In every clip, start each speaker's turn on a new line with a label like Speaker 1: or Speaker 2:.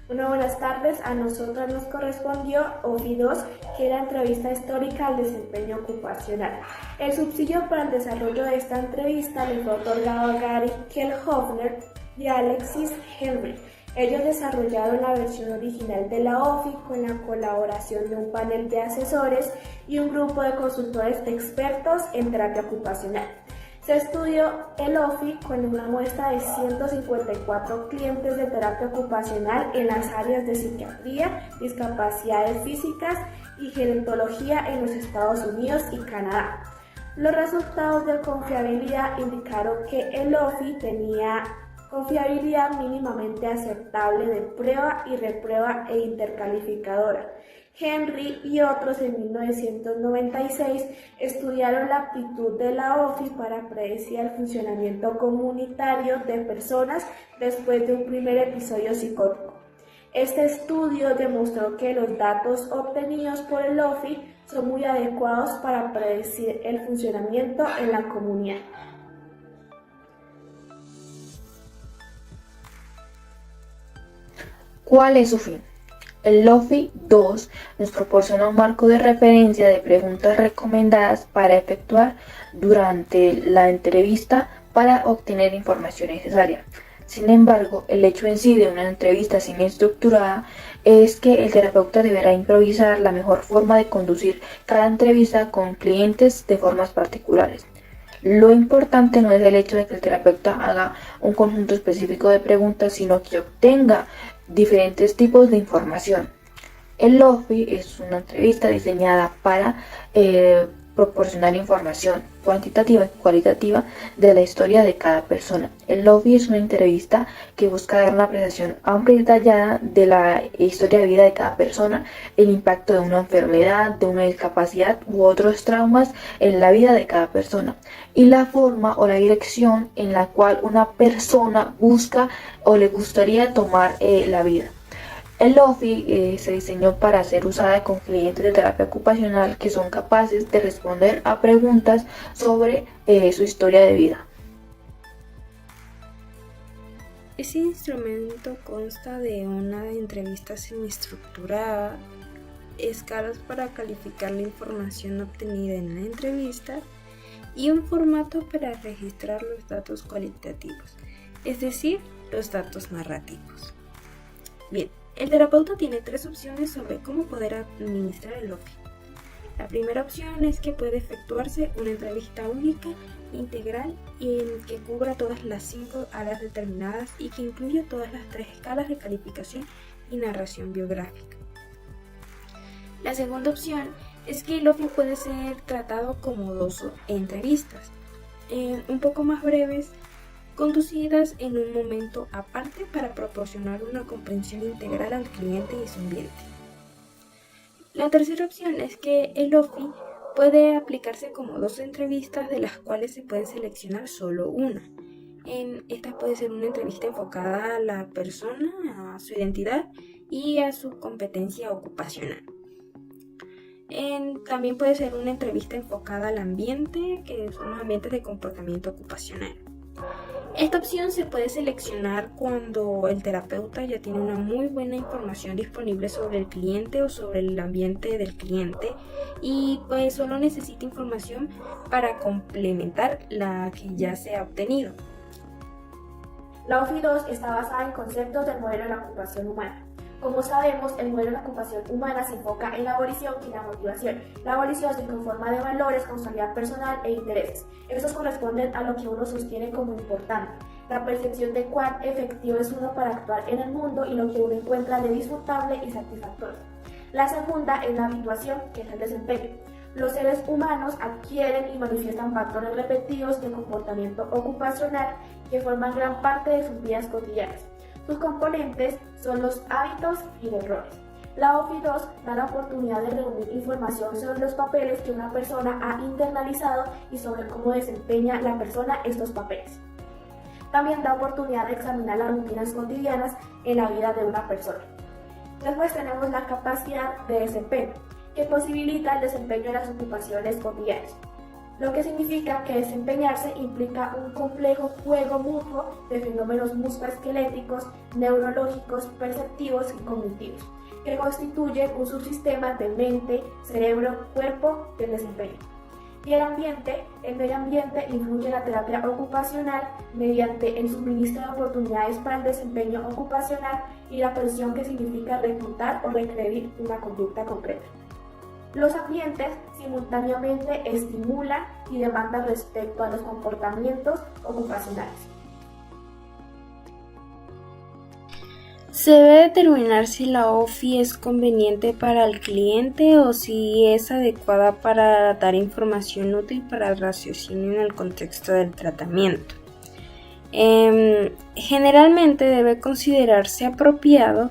Speaker 1: Una buenas tardes, a nosotros nos correspondió OFI 2, que era entrevista histórica al desempeño ocupacional. El subsidio para el desarrollo de esta entrevista le fue otorgado a Gary Kelhofner y a Alexis Henry. Ellos desarrollaron la versión original de la OFI con la colaboración de un panel de asesores y un grupo de consultores expertos en terapia ocupacional. Se estudió el OFI con una muestra de 154 clientes de terapia ocupacional en las áreas de psiquiatría, discapacidades físicas y gerontología en los Estados Unidos y Canadá. Los resultados de confiabilidad indicaron que el OFI tenía confiabilidad mínimamente aceptable de prueba y reprueba e intercalificadora. Henry y otros en 1996 estudiaron la aptitud de la OFI para predecir el funcionamiento comunitario de personas después de un primer episodio psicótico. Este estudio demostró que los datos obtenidos por el OFI son muy adecuados para predecir el funcionamiento en la comunidad.
Speaker 2: ¿Cuál es su fin? El OFI 2 nos proporciona un marco de referencia de preguntas recomendadas para efectuar durante la entrevista para obtener información necesaria. Sin embargo, el hecho en sí de una entrevista sin estructurada es que el terapeuta deberá improvisar la mejor forma de conducir cada entrevista con clientes de formas particulares. Lo importante no es el hecho de que el terapeuta haga un conjunto específico de preguntas, sino que obtenga diferentes tipos de información. El OFI es una entrevista diseñada para proporcionar información cuantitativa y cualitativa de la historia de cada persona. El OFI es una entrevista que busca dar una apreciación amplia y detallada de la historia de vida de cada persona, el impacto de una enfermedad, de una discapacidad u otros traumas en la vida de cada persona y la forma o la dirección en la cual una persona busca o le gustaría tomar la vida. El OFI se diseñó para ser usada con clientes de terapia ocupacional que son capaces de responder a preguntas sobre su historia de vida.
Speaker 3: Ese instrumento consta de una entrevista semiestructurada, escalas para calificar la información obtenida en la entrevista y un formato para registrar los datos cualitativos, es decir, los datos narrativos. Bien. El terapeuta tiene tres opciones sobre cómo poder administrar el OFI. La primera opción es que puede efectuarse una entrevista única, integral, y que cubra todas las 5 áreas determinadas y que incluya todas las 3 escalas de calificación y narración biográfica. La segunda opción es que el OFI puede ser tratado como 2 entrevistas, un poco más breves, conducidas en un momento aparte para proporcionar una comprensión integral al cliente y su ambiente. La tercera opción es que el OFI puede aplicarse como 2 entrevistas de las cuales se puede seleccionar solo una. Esta puede ser una entrevista enfocada a la persona, a su identidad y a su competencia ocupacional. También puede ser una entrevista enfocada al ambiente, que son los ambientes de comportamiento ocupacional. Esta opción se puede seleccionar cuando el terapeuta ya tiene una muy buena información disponible sobre el cliente o sobre el ambiente del cliente y pues solo necesita información para complementar la que ya se ha obtenido.
Speaker 1: La OFI 2 está basada en conceptos del modelo de la ocupación humana. Como sabemos, el modelo de la ocupación humana se enfoca en la abolición y la motivación. La abolición se conforma de valores, responsabilidad personal e intereses. Estos corresponden a lo que uno sostiene como importante, la percepción de cuán efectivo es uno para actuar en el mundo y lo que uno encuentra de disfrutable y satisfactorio. La segunda es la habituación, que es el desempeño. Los seres humanos adquieren y manifiestan patrones repetidos de comportamiento ocupacional que forman gran parte de sus vidas cotidianas. Sus componentes son los hábitos y los roles. La OFI 2 da la oportunidad de reunir información sobre los papeles que una persona ha internalizado y sobre cómo desempeña la persona estos papeles. También da oportunidad de examinar las rutinas cotidianas en la vida de una persona. Después tenemos la capacidad de desempeño, que posibilita el desempeño de las ocupaciones cotidianas. lo que significa que desempeñarse implica un complejo juego mutuo de fenómenos musculoesqueléticos, neurológicos, perceptivos y cognitivos, que constituye un subsistema de mente, cerebro, cuerpo del desempeño. Y el medio ambiente influye en la terapia ocupacional mediante el suministro de oportunidades para el desempeño ocupacional y la presión que significa refutar o requerir una conducta concreta. Los ambientes simultáneamente estimulan y demandan respecto a los comportamientos ocupacionales.
Speaker 3: Se debe determinar si la OFI es conveniente para el cliente o si es adecuada para dar información útil para el raciocinio en el contexto del tratamiento. Generalmente debe considerarse apropiado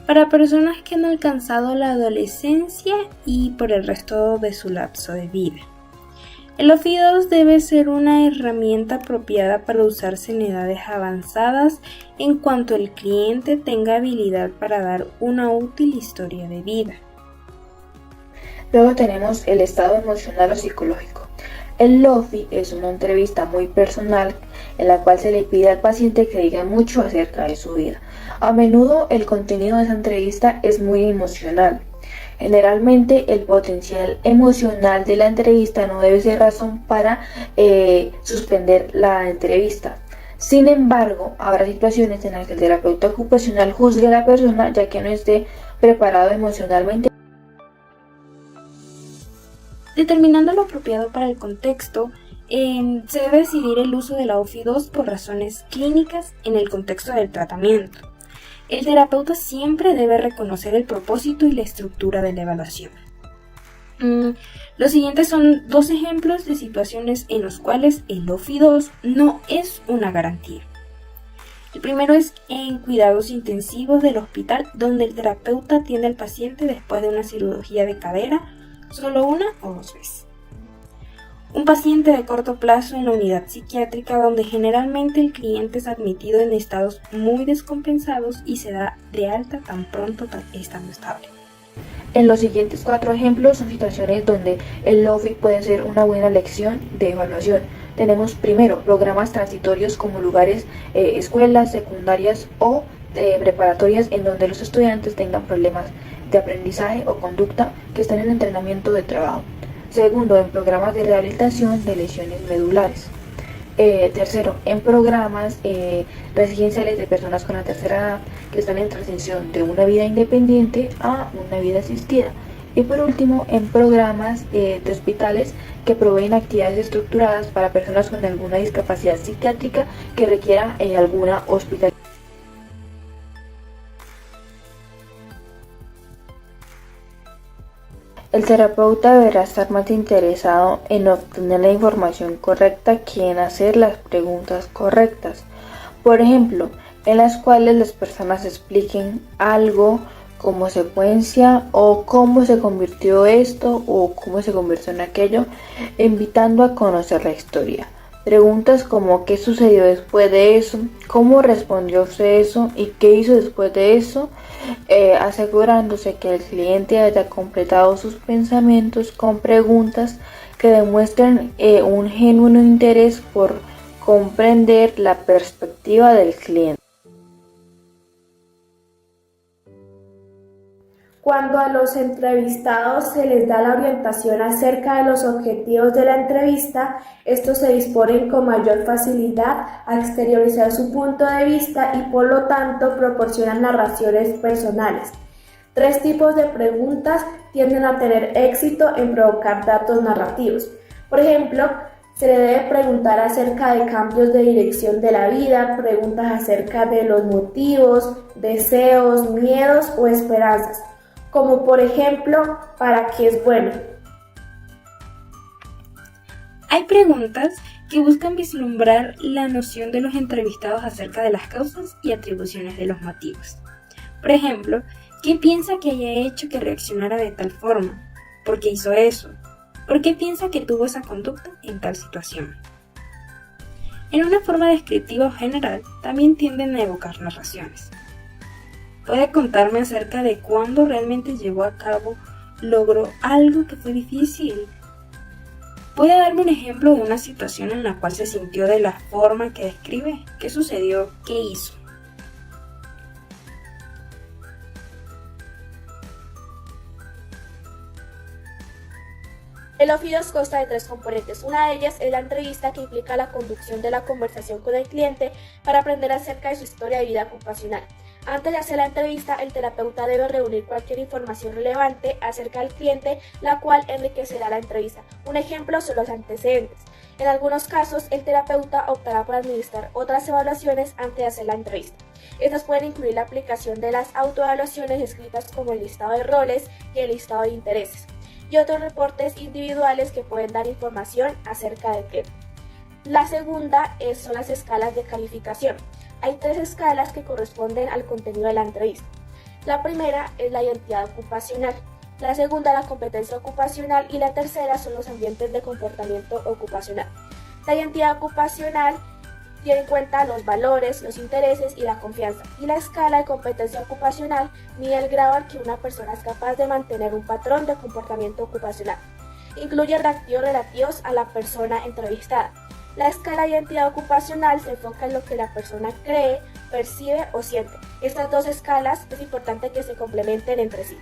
Speaker 3: para personas que han alcanzado la adolescencia y por el resto de su lapso de vida. El OFI 2 debe ser una herramienta apropiada para usarse en edades avanzadas en cuanto el cliente tenga habilidad para dar una útil historia de vida.
Speaker 2: Luego tenemos el estado emocional o psicológico. El OFI es una entrevista muy personal en la cual se le pide al paciente que diga mucho acerca de su vida. A menudo el contenido de esa entrevista es muy emocional. Generalmente el potencial emocional de la entrevista no debe ser razón para suspender la entrevista. Sin embargo, habrá situaciones en las que el terapeuta ocupacional juzgue a la persona ya que no esté preparado emocionalmente.
Speaker 3: Determinando lo apropiado para el contexto, se debe decidir el uso de la OFI 2 por razones clínicas en el contexto del tratamiento. El terapeuta siempre debe reconocer el propósito y la estructura de la evaluación. Los siguientes son dos ejemplos de situaciones en los cuales el OFI 2 no es una garantía. El primero es en cuidados intensivos del hospital, donde el terapeuta atiende al paciente después de una cirugía de cadera solo una o dos veces. Un paciente de corto plazo en la unidad psiquiátrica, donde generalmente el cliente es admitido en estados muy descompensados y se da de alta tan pronto estando estable.
Speaker 2: En los siguientes 4 ejemplos son situaciones donde el OFI puede ser una buena lección de evaluación. Tenemos primero programas transitorios como lugares, escuelas secundarias o preparatorias en donde los estudiantes tengan problemas de aprendizaje o conducta que están en entrenamiento de trabajo. Segundo, en programas de rehabilitación de lesiones medulares. Tercero, en programas residenciales de personas con la tercera edad que están en transición de una vida independiente a una vida asistida. Y por último, en programas de hospitales que proveen actividades estructuradas para personas con alguna discapacidad psiquiátrica que requiera alguna hospitalización. El terapeuta deberá estar más interesado en obtener la información correcta que en hacer las preguntas correctas. Por ejemplo, en las cuales las personas expliquen algo como secuencia o cómo se convirtió esto o cómo se convirtió en aquello, invitando a conocer la historia. Preguntas como ¿qué sucedió después de eso? ¿Cómo respondió usted eso? ¿Y qué hizo después de eso? Asegurándose que el cliente haya completado sus pensamientos con preguntas que demuestren un genuino interés por comprender la perspectiva del cliente.
Speaker 1: Cuando a los entrevistados se les da la orientación acerca de los objetivos de la entrevista, estos se disponen con mayor facilidad a exteriorizar su punto de vista y por lo tanto proporcionan narraciones personales. 3 tipos de preguntas tienden a tener éxito en provocar datos narrativos. Por ejemplo, se le debe preguntar acerca de cambios de dirección de la vida, preguntas acerca de los motivos, deseos, miedos o esperanzas. Como por ejemplo, ¿para qué es bueno?
Speaker 3: Hay preguntas que buscan vislumbrar la noción de los entrevistados acerca de las causas y atribuciones de los motivos. Por ejemplo, ¿qué piensa que haya hecho que reaccionara de tal forma? ¿Por qué hizo eso? ¿Por qué piensa que tuvo esa conducta en tal situación? En una forma descriptiva o general, también tienden a evocar narraciones. ¿Puede contarme acerca de cuándo realmente llevó a cabo, logró algo que fue difícil? ¿Puede darme un ejemplo de una situación en la cual se sintió de la forma que describe? ¿Qué sucedió? ¿Qué hizo?
Speaker 1: El OFI 2 consta de 3 componentes. Una de ellas es la entrevista, que implica la conducción de la conversación con el cliente para aprender acerca de su historia de vida ocupacional. Antes de hacer la entrevista, el terapeuta debe reunir cualquier información relevante acerca del cliente, la cual enriquecerá la entrevista. Un ejemplo son los antecedentes. En algunos casos, el terapeuta optará por administrar otras evaluaciones antes de hacer la entrevista. Estas pueden incluir la aplicación de las autoevaluaciones escritas como el listado de roles y el listado de intereses, y otros reportes individuales que pueden dar información acerca del cliente. La segunda son las escalas de calificación. Hay 3 escalas que corresponden al contenido de la entrevista. La primera es la identidad ocupacional, la segunda la competencia ocupacional y la tercera son los ambientes de comportamiento ocupacional. La identidad ocupacional tiene en cuenta los valores, los intereses y la confianza, y la escala de competencia ocupacional mide el grado al que una persona es capaz de mantener un patrón de comportamiento ocupacional. Incluye reactivos relativos a la persona entrevistada. La escala de identidad ocupacional se enfoca en lo que la persona cree, percibe o siente. Estas 2 escalas es importante que se complementen entre sí.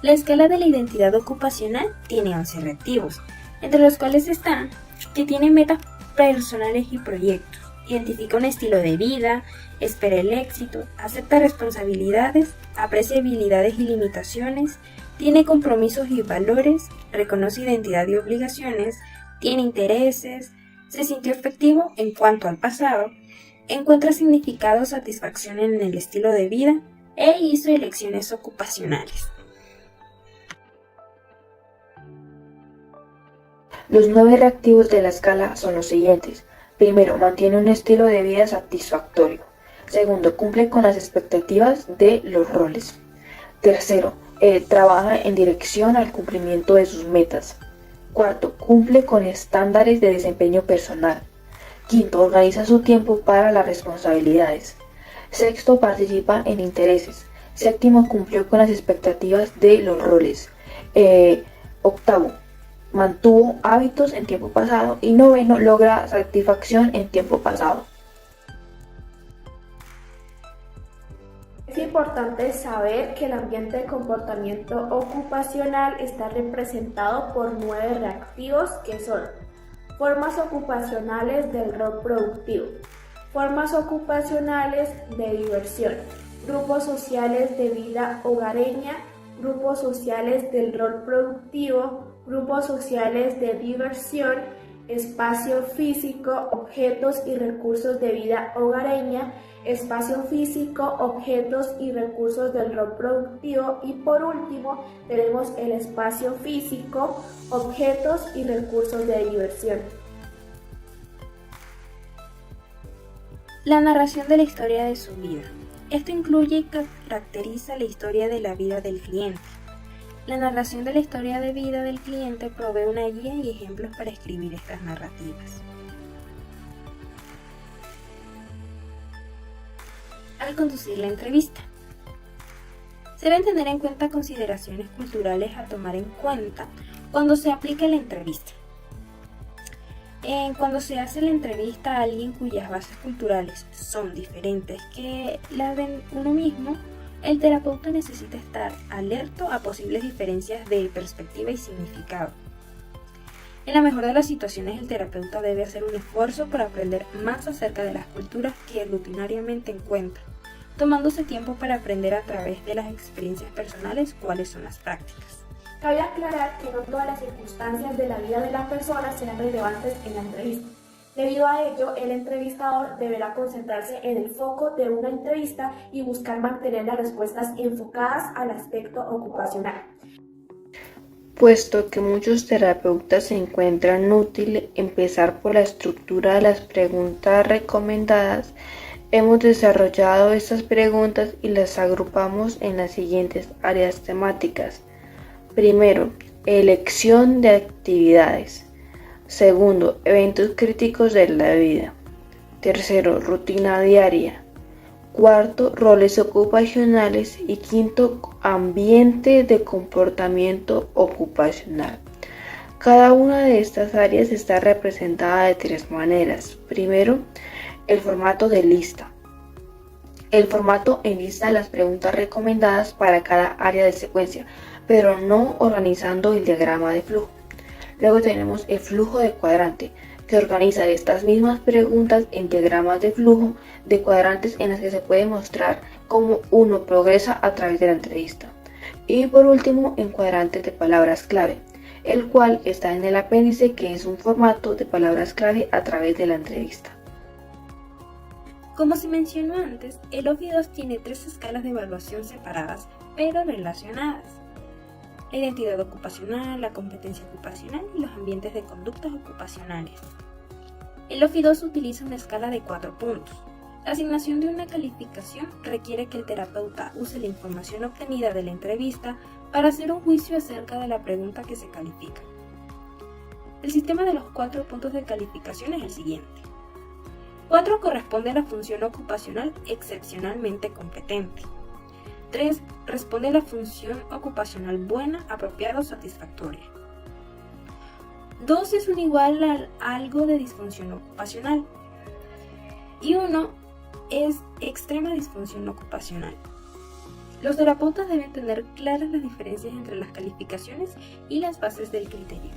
Speaker 3: La escala de la identidad ocupacional tiene 11 reactivos, entre los cuales están que tiene metas personales y proyectos, identifica un estilo de vida, espera el éxito, acepta responsabilidades, aprecia habilidades y limitaciones, tiene compromisos y valores, reconoce identidad y obligaciones, tiene intereses, se sintió efectivo en cuanto al pasado, encuentra significado o satisfacción en el estilo de vida e hizo elecciones ocupacionales.
Speaker 2: Los 9 reactivos de la escala son los siguientes. Primero, mantiene un estilo de vida satisfactorio. Segundo, cumple con las expectativas de los roles. Tercero, trabaja en dirección al cumplimiento de sus metas. Cuarto, cumple con estándares de desempeño personal. Quinto, organiza su tiempo para las responsabilidades. Sexto, participa en intereses. Séptimo, cumplió con las expectativas de los roles. Octavo, mantuvo hábitos en tiempo pasado. Y noveno, logra satisfacción en tiempo pasado.
Speaker 1: Es importante saber que el ambiente de comportamiento ocupacional está representado por 9 reactivos, que son formas ocupacionales del rol productivo, formas ocupacionales de diversión, grupos sociales de vida hogareña, grupos sociales del rol productivo, grupos sociales de diversión, espacio físico, objetos y recursos de vida hogareña, espacio físico, objetos y recursos del rol productivo, y por último tenemos el espacio físico, objetos y recursos de diversión.
Speaker 3: La narración de la historia de su vida. Esto incluye y caracteriza la historia de la vida del cliente. La narración de la historia de vida del cliente provee una guía y ejemplos para escribir estas narrativas. Al conducir la entrevista, se deben tener en cuenta consideraciones culturales a tomar en cuenta cuando se aplica la entrevista. Cuando se hace la entrevista a alguien cuyas bases culturales son diferentes que las de uno mismo, el terapeuta necesita estar alerta a posibles diferencias de perspectiva y significado. En la mejor de las situaciones, el terapeuta debe hacer un esfuerzo para aprender más acerca de las culturas que rutinariamente encuentra, tomándose tiempo para aprender a través de las experiencias personales cuáles son las prácticas.
Speaker 1: Cabe aclarar que no todas las circunstancias de la vida de la persona serán relevantes en la entrevista. Debido a ello, el entrevistador deberá concentrarse en el foco de una entrevista y buscar mantener las respuestas enfocadas al aspecto ocupacional.
Speaker 2: Puesto que muchos terapeutas se encuentran útil empezar por la estructura de las preguntas recomendadas, hemos desarrollado estas preguntas y las agrupamos en las siguientes áreas temáticas. Primero, elección de actividades. Segundo, eventos críticos de la vida. Tercero, rutina diaria. cuarto, roles ocupacionales y quinto, ambiente de comportamiento ocupacional. Cada una de estas áreas está representada de tres maneras. Primero, el formato de lista. El formato enlista las preguntas recomendadas para cada área de secuencia, pero no organizando el diagrama de flujo. Luego tenemos el flujo de cuadrante, que organiza estas mismas preguntas en diagramas de flujo de cuadrantes en las que se puede mostrar cómo uno progresa a través de la entrevista. Y por último, en cuadrantes de palabras clave, el cual está en el apéndice, que es un formato de palabras clave a través de la entrevista.
Speaker 3: Como se mencionó antes, el OFI 2 tiene 3 escalas de evaluación separadas, pero relacionadas: la identidad ocupacional, la competencia ocupacional y los ambientes de conductas ocupacionales. El OFI 2 utiliza una escala de 4 puntos. La asignación de una calificación requiere que el terapeuta use la información obtenida de la entrevista para hacer un juicio acerca de la pregunta que se califica. El sistema de los 4 puntos de calificación es el siguiente. 4 corresponde a la función ocupacional excepcionalmente competente. 3 responde a la función ocupacional buena, apropiada o satisfactoria. 2 es un igual a algo de disfunción ocupacional. Y 1 es extrema disfunción ocupacional. Los terapeutas deben tener claras las diferencias entre las calificaciones y las bases del criterio.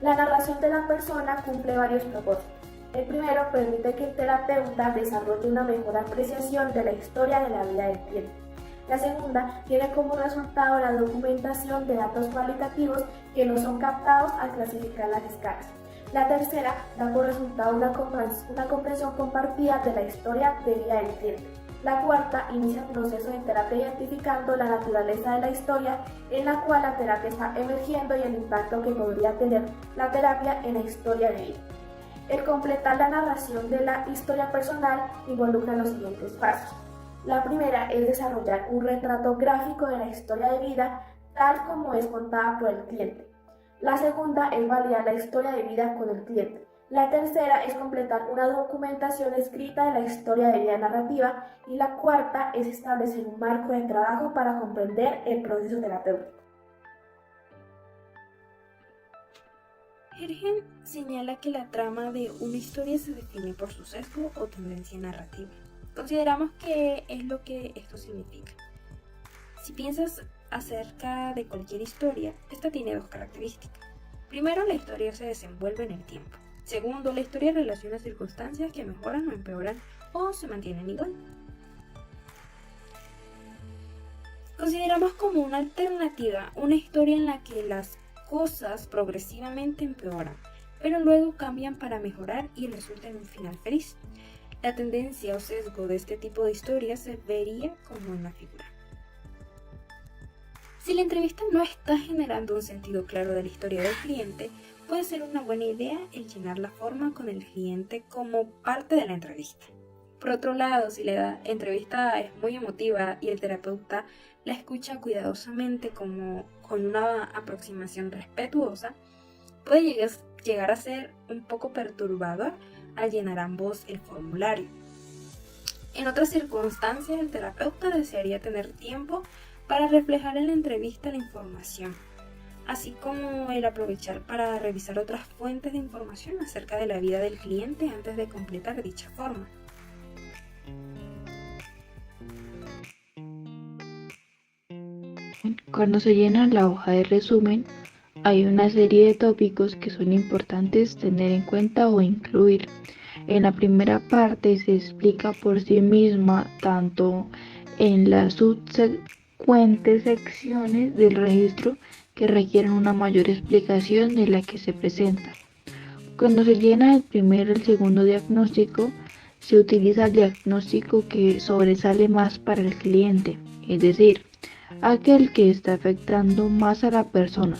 Speaker 1: La narración de la persona cumple varios propósitos. El primero permite que el terapeuta desarrolle una mejor apreciación de la historia de la vida del cliente. La segunda tiene como resultado la documentación de datos cualitativos que no son captados al clasificar las escalas. La tercera da por resultado una comprensión compartida de la historia de vida del cliente. La cuarta inicia el proceso de terapia identificando la naturaleza de la historia en la cual la terapia está emergiendo y el impacto que podría tener la terapia en la historia de vida. El completar la narración de la historia personal involucra los siguientes pasos. La primera es desarrollar un retrato gráfico de la historia de vida tal como es contada por el cliente. La segunda es validar la historia de vida con el cliente. La tercera es completar una documentación escrita de la historia de vida narrativa y la cuarta es establecer un marco de trabajo para comprender el proceso terapéutico.
Speaker 3: Hergen señala que la trama de una historia se define por su sesgo o tendencia narrativa. Consideramos que es lo que esto significa. Si piensas acerca de cualquier historia, esta tiene 2 características. Primero, la historia se desenvuelve en el tiempo. Segundo, la historia relaciona circunstancias que mejoran o empeoran o se mantienen igual. Consideramos como una alternativa una historia en la que las cosas progresivamente empeoran, pero luego cambian para mejorar y resulta en un final feliz. La tendencia o sesgo de este tipo de historias se vería como una figura. Si la entrevista no está generando un sentido claro de la historia del cliente, puede ser una buena idea el llenar la forma con el cliente como parte de la entrevista. Por otro lado, si la entrevista es muy emotiva y el terapeuta la escucha cuidadosamente como con una aproximación respetuosa, puede llegar a ser un poco perturbador al llenar ambos el formulario. En otras circunstancias, el terapeuta desearía tener tiempo para reflejar en la entrevista la información, así como el aprovechar para revisar otras fuentes de información acerca de la vida del cliente antes de completar dicha forma.
Speaker 2: Cuando se llena la hoja de resumen, hay una serie de tópicos que son importantes tener en cuenta o incluir. En la primera parte se explica por sí misma, tanto en las subsecuentes secciones del registro que requieren una mayor explicación de la que se presenta. Cuando se llena el primero y el segundo diagnóstico, se utiliza el diagnóstico que sobresale más para el cliente, es decir, aquel que está afectando más a la persona.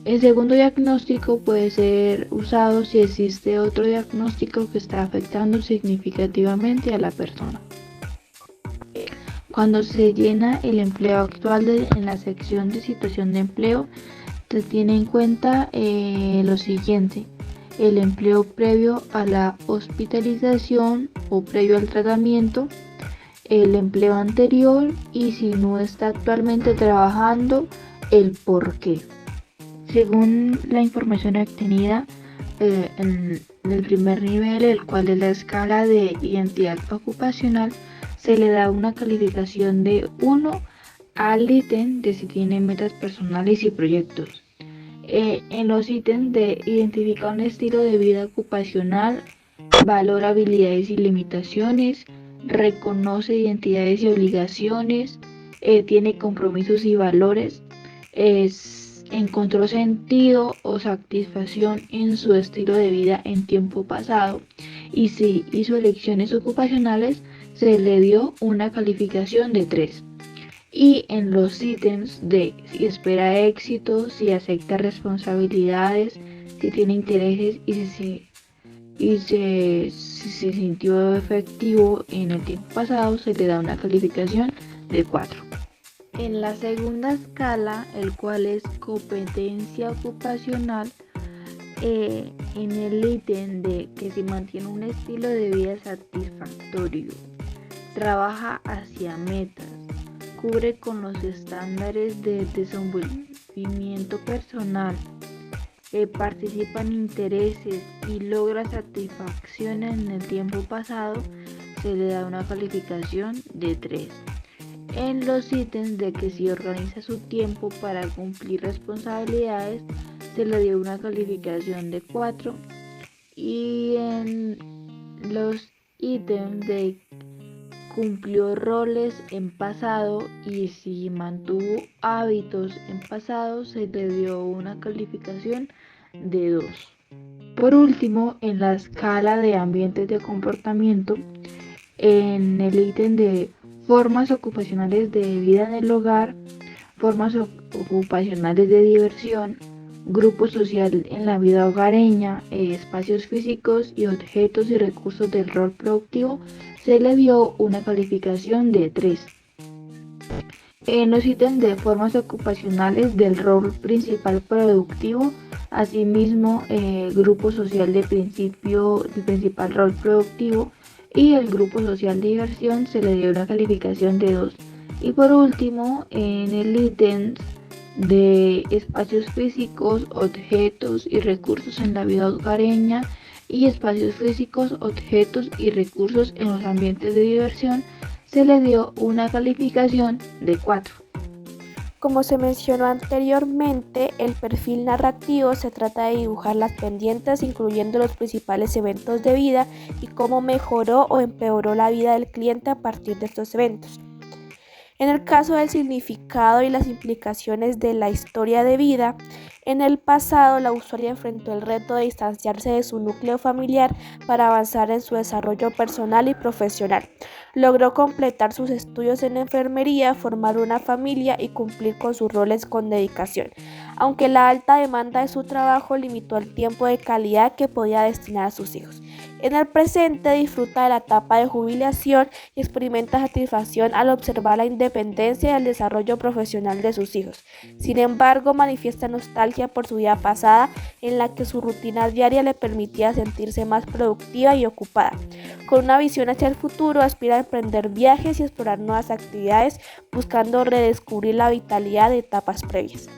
Speaker 2: El segundo diagnóstico puede ser usado si existe otro diagnóstico que está afectando significativamente a la persona. Cuando se llena el empleo actual en la sección de situación de empleo, se tiene en cuenta lo siguiente: el empleo previo a la hospitalización o previo al tratamiento, el empleo anterior y si no está actualmente trabajando, el por qué. Según la información obtenida en el primer nivel, el cual es la escala de identidad ocupacional, se le da una calificación de 1 al ítem de si tiene metas personales y proyectos. En los ítems de identifica un estilo de vida ocupacional, valora habilidades y limitaciones, reconoce identidades y obligaciones, tiene compromisos y valores, encontró sentido o satisfacción en su estilo de vida en tiempo pasado y si hizo elecciones ocupacionales se le dio una calificación de 3. Y en los ítems de si espera éxito, si acepta responsabilidades, si tiene intereses y si se sintió efectivo en el tiempo pasado, se le da una calificación de 4. En la segunda escala, el cual es competencia ocupacional, en el ítem de que se mantiene un estilo de vida satisfactorio, trabaja hacia metas, cubre con los estándares de desenvolvimiento personal, participa en intereses y logra satisfacción en el tiempo pasado, se le da una calificación de 3. En los ítems de que si organiza su tiempo para cumplir responsabilidades, se le dio una calificación de 4. Y en los ítems de cumplió roles en pasado y si mantuvo hábitos en pasado, se le dio una calificación de 2. Por último, en la escala de ambientes de comportamiento, en el ítem de formas ocupacionales de vida en el hogar, formas ocupacionales de diversión, grupo social en la vida hogareña, espacios físicos y objetos y recursos del rol productivo, se le dio una calificación de 3. En los ítems de formas ocupacionales del rol principal productivo, asimismo grupo social del principal rol productivo y el grupo social de diversión, se le dio una calificación de 2. Y por último, en el ítem de espacios físicos, objetos y recursos en la vida hogareña y espacios físicos, objetos y recursos en los ambientes de diversión, se le dio una calificación de 4.
Speaker 1: Como se mencionó anteriormente, el perfil narrativo se trata de dibujar las pendientes, incluyendo los principales eventos de vida y cómo mejoró o empeoró la vida del cliente a partir de estos eventos. En el caso del significado y las implicaciones de la historia de vida, en el pasado la usuaria enfrentó el reto de distanciarse de su núcleo familiar para avanzar en su desarrollo personal y profesional. Logró completar sus estudios en enfermería, formar una familia y cumplir con sus roles con dedicación, aunque la alta demanda de su trabajo limitó el tiempo de calidad que podía destinar a sus hijos. En el presente disfruta de la etapa de jubilación y experimenta satisfacción al observar la independencia y el desarrollo profesional de sus hijos. Sin embargo, manifiesta nostalgia por su vida pasada, en la que su rutina diaria le permitía sentirse más productiva y ocupada. Con una visión hacia el futuro, aspira a emprender viajes y explorar nuevas actividades, buscando redescubrir la vitalidad de etapas previas.